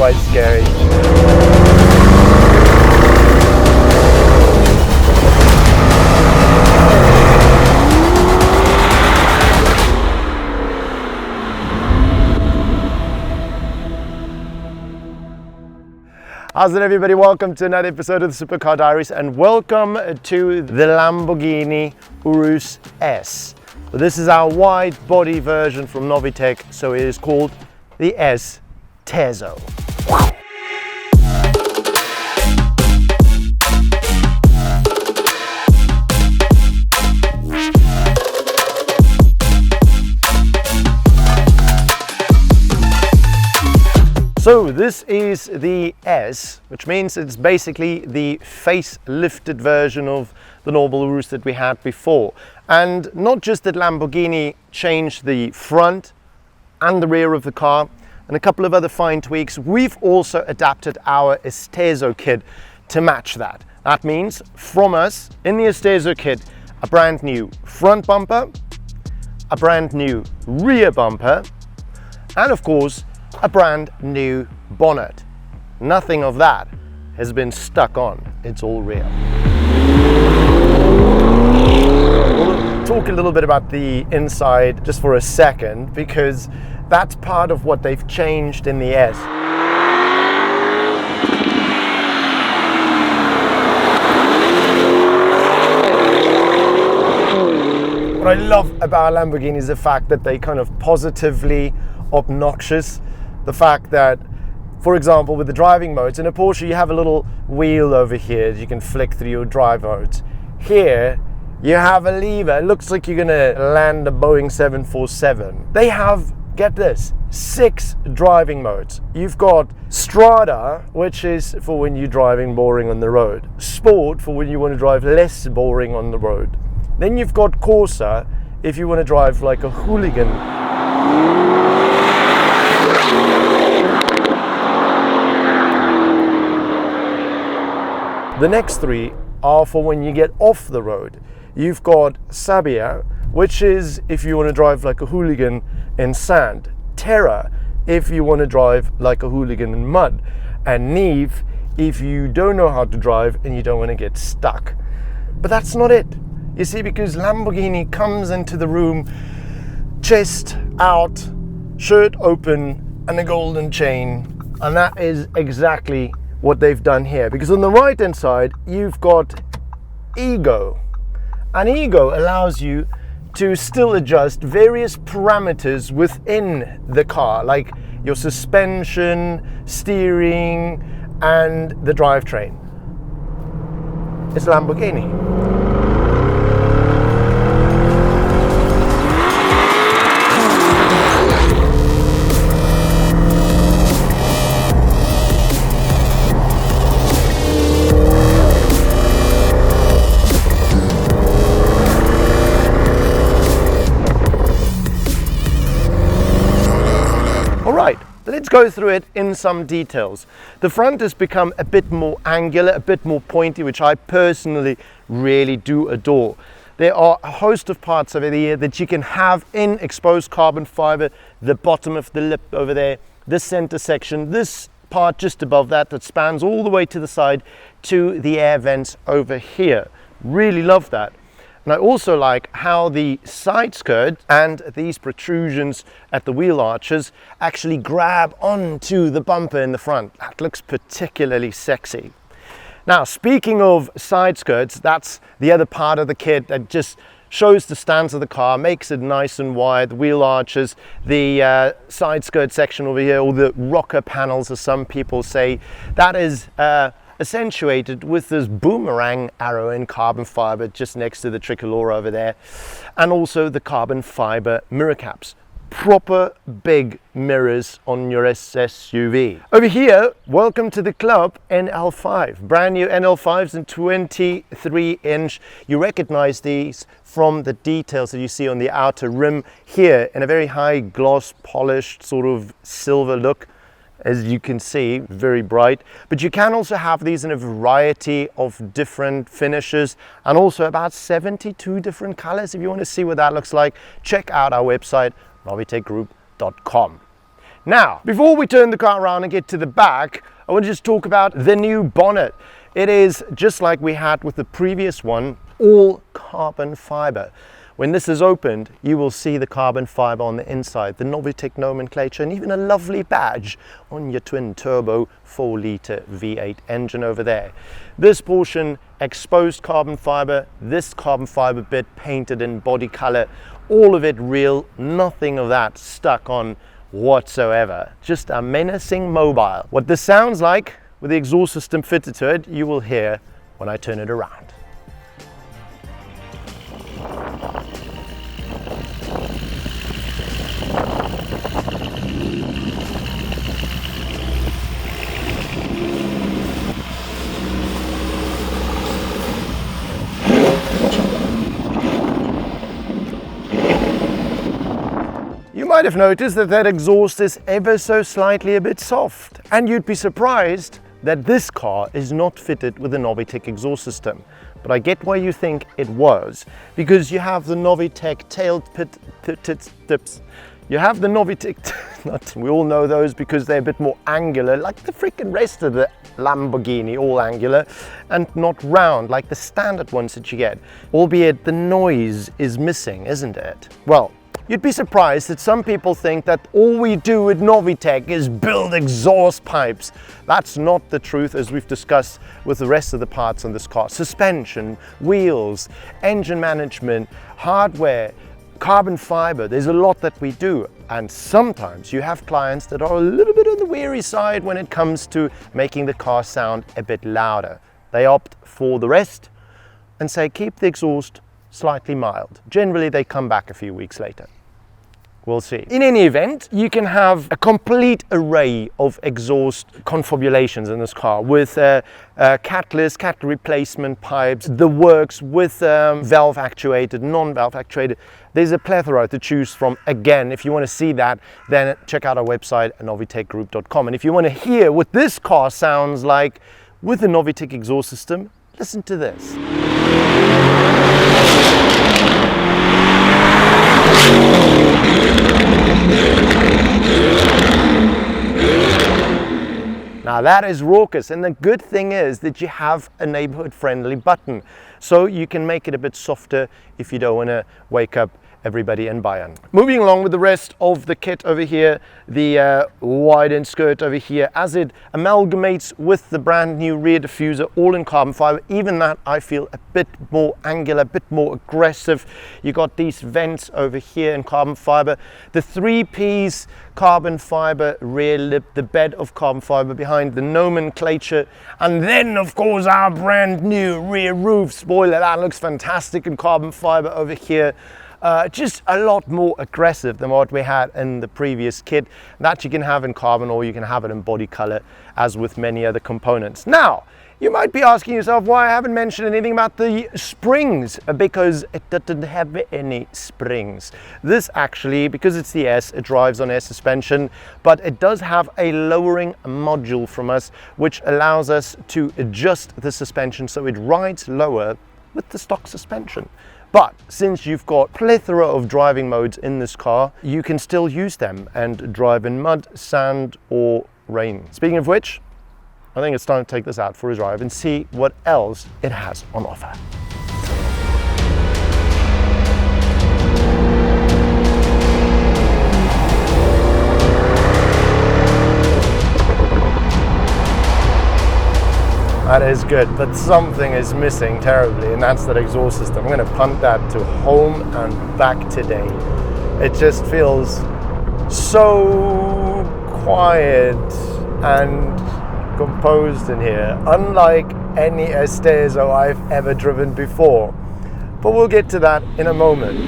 quite scary. How's it, everybody? Welcome to another episode of the Supercar Diaries, and welcome to the Lamborghini Urus S. This is our wide body version from Novitec, so it is called the S Esteso. So this is the S, which means it's basically the facelifted version of the normal Urus that we had before. And not just that Lamborghini changed the front and the rear of the car and a couple of other fine tweaks, we've also adapted our Esteso kit to match that. That means from us in the Esteso kit, a brand new front bumper, a brand new rear bumper, and of course a brand new bonnet. Nothing of that has been stuck on, it's all real. We'll talk a little bit about the inside just for a second, because that's part of what they've changed in the S. What I love about Lamborghini is the fact that they kind of positively obnoxious. The fact that, for example, with the driving modes, in a Porsche you have a little wheel over here that you can flick through your drive modes. Here you have a lever. It looks like you're gonna land a Boeing 747. They have, get this, 6 driving modes. You've got Strada, which is for when you're driving boring on the road. Sport, for when you want to drive less boring on the road. Then you've got Corsa, if you want to drive like a hooligan. The next 3 are for when you get off the road. You've got Sabia, which is if you want to drive like a hooligan in sand. Terra, if you want to drive like a hooligan in mud. And Neve, if you don't know how to drive and you don't want to get stuck. But that's not it. You see, because Lamborghini comes into the room, chest out, shirt open, and a golden chain. And that is exactly what they've done here, because on the right hand side you've got Ego, and Ego allows you to still adjust various parameters within the car, like your suspension, steering, and the drivetrain. It's Lamborghini. Let's go through it in some details. The front has become a bit more angular, a bit more pointy, which I personally really do adore. There are a host of parts over here that you can have in exposed carbon fiber. The bottom of the lip over there, this center section, this part just above that that spans all the way to the side to the air vents over here. Really love that. And I also like how the side skirt and these protrusions at the wheel arches actually grab onto the bumper in the front. That looks particularly sexy. Now, speaking of side skirts, that's the other part of the kit that just shows the stance of the car, makes it nice and wide. The wheel arches, the side skirt section over here, or the rocker panels as some people say, that is accentuated with this boomerang arrow in carbon fiber just next to the tricolor over there, and also the carbon fiber mirror caps. Proper big mirrors on your SUV. Over here, welcome to the club, NL5. Brand new NL5s in 23-inch. You recognize these from the details that you see on the outer rim here in a very high gloss polished sort of silver look. As you can see, very bright, but you can also have these in a variety of different finishes and also about 72 different colors. If you want to see what that looks like, check out our website, novitecgroup.com. Now, before we turn the car around and get to the back, I want to just talk about the new bonnet. It is just like we had with the previous one, all carbon fiber. When this is opened, you will see the carbon fiber on the inside, the Novitec nomenclature, and even a lovely badge on your twin turbo 4-litre V8 engine over there. This portion, exposed carbon fiber, this carbon fiber bit painted in body color, all of it real, nothing of that stuck on whatsoever. Just a menacing mobile. What this sounds like with the exhaust system fitted to it, you will hear when I turn it around. You might have noticed that that exhaust is ever so slightly a bit soft, and you'd be surprised that this car is not fitted with a Novitec exhaust system. But I get why you think it was, because you have the Novitec tailtips. You have the Novitec, we all know those because they're a bit more angular, like the freaking rest of the Lamborghini, all angular, and not round like the standard ones that you get. Albeit the noise is missing, isn't it? Well, you'd be surprised that some people think that all we do with Novitec is build exhaust pipes. That's not the truth, as we've discussed with the rest of the parts on this car. Suspension, wheels, engine management, hardware, carbon fiber, there's a lot that we do. And sometimes you have clients that are a little bit on the weary side when it comes to making the car sound a bit louder. They opt for the rest and say keep the exhaust slightly mild. Generally they come back a few weeks later. We'll see. In any event, you can have a complete array of exhaust confabulations in this car with catalyst, catalyst replacement pipes, the works with valve actuated, non-valve actuated. There's a plethora to choose from. Again, if you want to see that, then check out our website at novitecgroup.com. And if you want to hear what this car sounds like with the Novitec exhaust system, listen to this. Now that is raucous, and the good thing is that you have a neighborhood friendly button, so you can make it a bit softer if you don't want to wake up everybody in Bayern. Moving along with the rest of the kit over here, the widened skirt over here, as it amalgamates with the brand new rear diffuser, all in carbon fiber. Even that I feel a bit more angular, a bit more aggressive. You got these vents over here in carbon fiber, the 3-piece carbon fiber rear lip, the bed of carbon fiber behind the nomenclature, and then of course our brand new rear roof spoiler. That looks fantastic in carbon fiber over here. Just a lot more aggressive than what we had in the previous kit. That you can have in carbon, or you can have it in body color, as with many other components. Now, you might be asking yourself why I haven't mentioned anything about the springs, because it doesn't have any springs. This actually, because it's the S, it drives on S suspension, but it does have a lowering module from us, which allows us to adjust the suspension so it rides lower with the stock suspension. But since you've got plethora of driving modes in this car, you can still use them and drive in mud, sand, or rain. Speaking of which, I think it's time to take this out for a drive and see what else it has on offer. That is good, but something is missing terribly, and that's that exhaust system. I'm going to punt that to home and back today. It just feels so quiet and composed in here, unlike any Esteso I've ever driven before. But we'll get to that in a moment.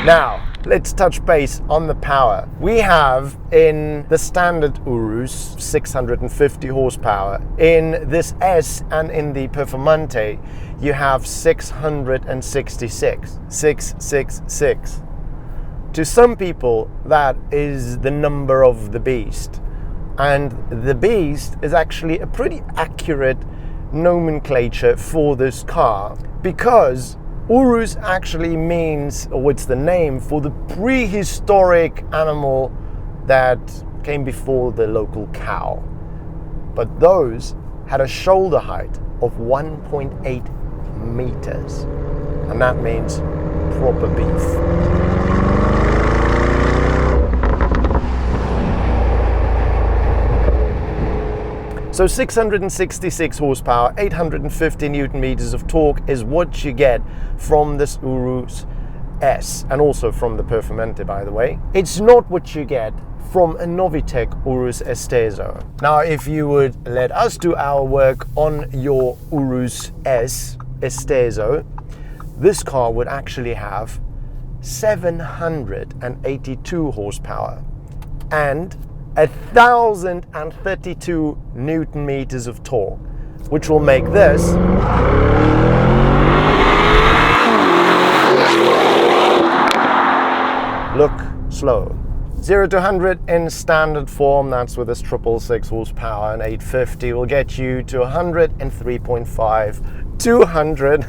Now, let's touch base on the power. We have in the standard Urus 650 horsepower. In this S and in the Performante, you have 666. To some people, that is the number of the beast. And the beast is actually a pretty accurate nomenclature for this car, because Urus actually means, or it's the name for the prehistoric animal that came before the local cow. But those had a shoulder height of 1.8 meters, and that means proper beef. So 666 horsepower, 850 newton meters of torque is what you get from this Urus S, and also from the Performante, by the way. It's not what you get from a Novitec Urus Esteso. Now, if you would let us do our work on your Urus S Esteso, this car would actually have 782 horsepower and 1,032 newton meters of torque, which will make this look slow. 0 to 100 in standard form, that's with this 666 horsepower and 850, will get you to 103.5. 200,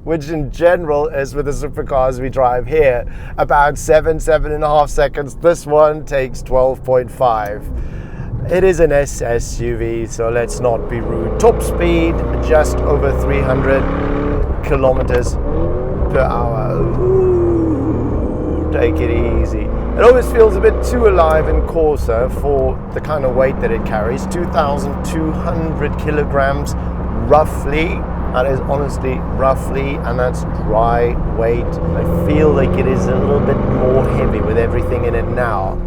which in general is with the supercars we drive here, about 7.5 seconds. This one takes 12.5. It is an S SUV, so let's not be rude. Top speed, just over 300 kilometers per hour. Ooh, take it easy. It always feels a bit too alive in Corsa for the kind of weight that it carries. 2,200 kilograms, roughly. That is honestly roughly, and that's dry weight. I feel like it is a little bit more heavy with everything in it now.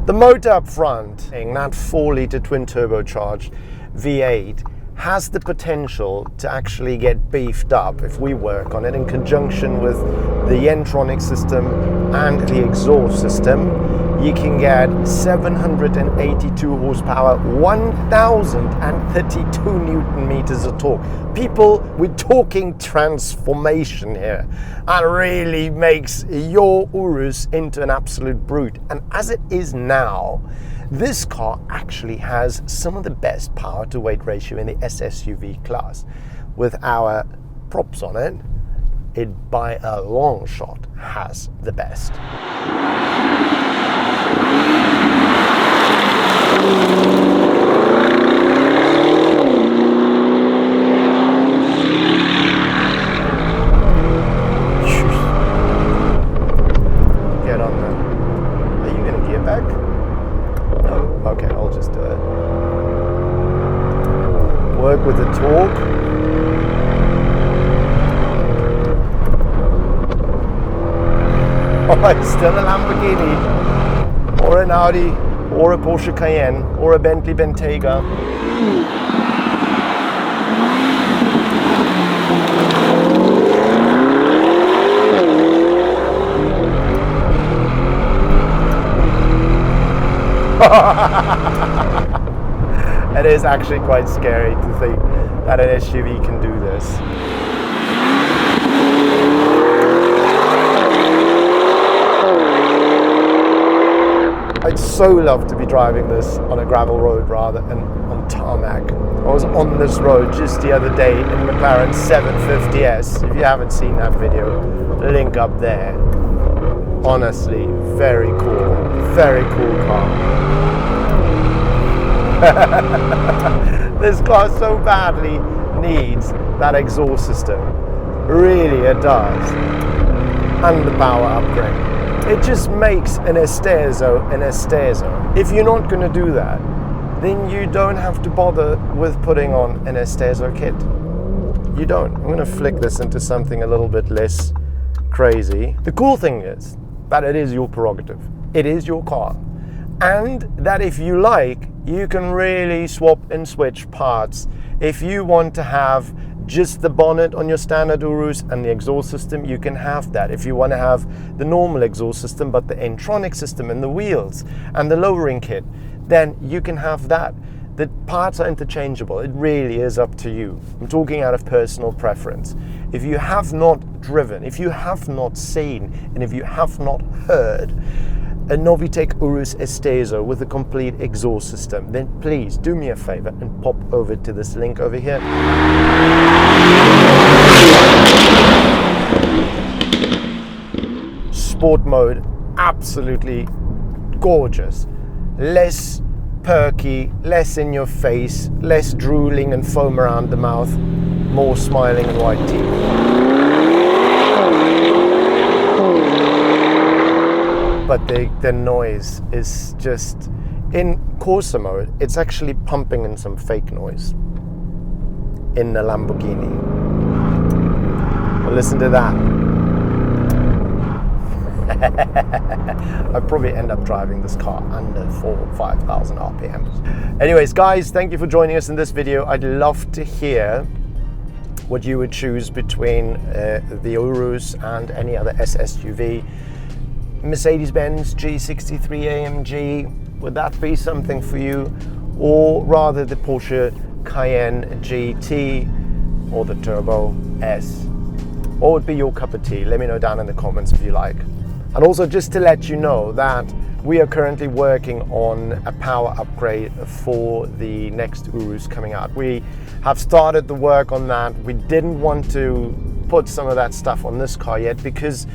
The motor up front, that 4-litre twin turbocharged V8, has the potential to actually get beefed up if we work on it in conjunction with the N-tronic system and the exhaust system. You can get 782 horsepower, 1,032 newton meters of torque. People, we're talking transformation here. That really makes your Urus into an absolute brute. And as it is now, this car actually has some of the best power to weight ratio in the S SUV class. With our props on it, it by a long shot has the best. Get on there. Are you going to gear back? No. Okay, I'll just do it. Work with the torque. Oh, it's still a Lamborghini, or an Audi, or a Porsche Cayenne, or a Bentley Bentayga. It is actually quite scary to think that an SUV can do this. I'd so love to be driving this on a gravel road rather than on tarmac. I was on this road just the other day in McLaren 750S. If you haven't seen that video, link up there. Honestly, very cool car. This car so badly needs that exhaust system. Really, it does. And the power upgrade. It just makes an Esteso an Esteso. If you're not going to do that, then you don't have to bother with putting on an Esteso kit. You don't. I'm going to flick this into something a little bit less crazy. The cool thing is that it is your prerogative. It is your car. And that if you like, you can really swap and switch parts. If you want to have just the bonnet on your standard Urus and the exhaust system, you can have that. If you want to have the normal exhaust system but the N-tronic system and the wheels and the lowering kit, then you can have that. The parts are interchangeable. It really is up to you. I'm talking out of personal preference. If you have not driven, if you have not seen, and if you have not heard a Novitec Urus Esteso with a complete exhaust system, then please do me a favor and pop over to this link over here. Sport mode, absolutely gorgeous. Less perky, less in your face, less drooling and foam around the mouth, more smiling and white teeth. But the noise is just, in Corsa mode, it's actually pumping in some fake noise in the Lamborghini. Well, listen to that. I'd probably end up driving this car under 4,000 or 5,000 RPM. Anyways, guys, thank you for joining us in this video. I'd love to hear what you would choose between the Urus and any other S SUV. Mercedes-Benz G63 AMG, would that be something for you? Or rather the Porsche Cayenne GT or the Turbo S? What would be your cup of tea? Let me know down in the comments if you like. And also just to let you know that we are currently working on a power upgrade for the next Urus coming out. We have started the work on that. We didn't want to put some of that stuff on this car yet because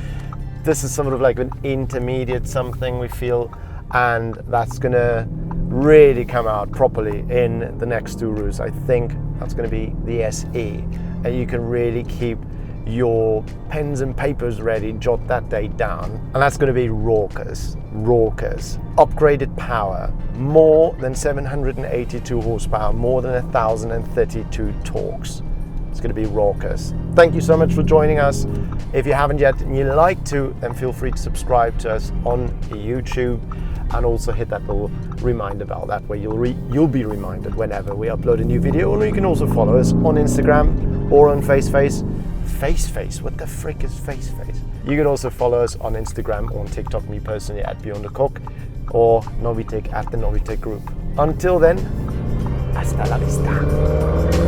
this is sort of like an intermediate something we feel, and that's gonna really come out properly in the next Urus. I think that's gonna be the SE, and you can really keep your pens and papers ready, jot that date down, and that's going to be raucous. Upgraded power, more than 782 horsepower, more than 1,032 torques. It's going to be raucous. Thank you so much for joining us. If you haven't yet and you'd like to, then feel free to subscribe to us on YouTube and also hit that little reminder bell. That way you'll be reminded whenever we upload a new video. Or you can also follow us on Instagram or on Face. What the frick is Face? You can also follow us on Instagram or on TikTok, me personally at Beyond the Cock, or Novitec at the Novitec Group. Until then, hasta la vista.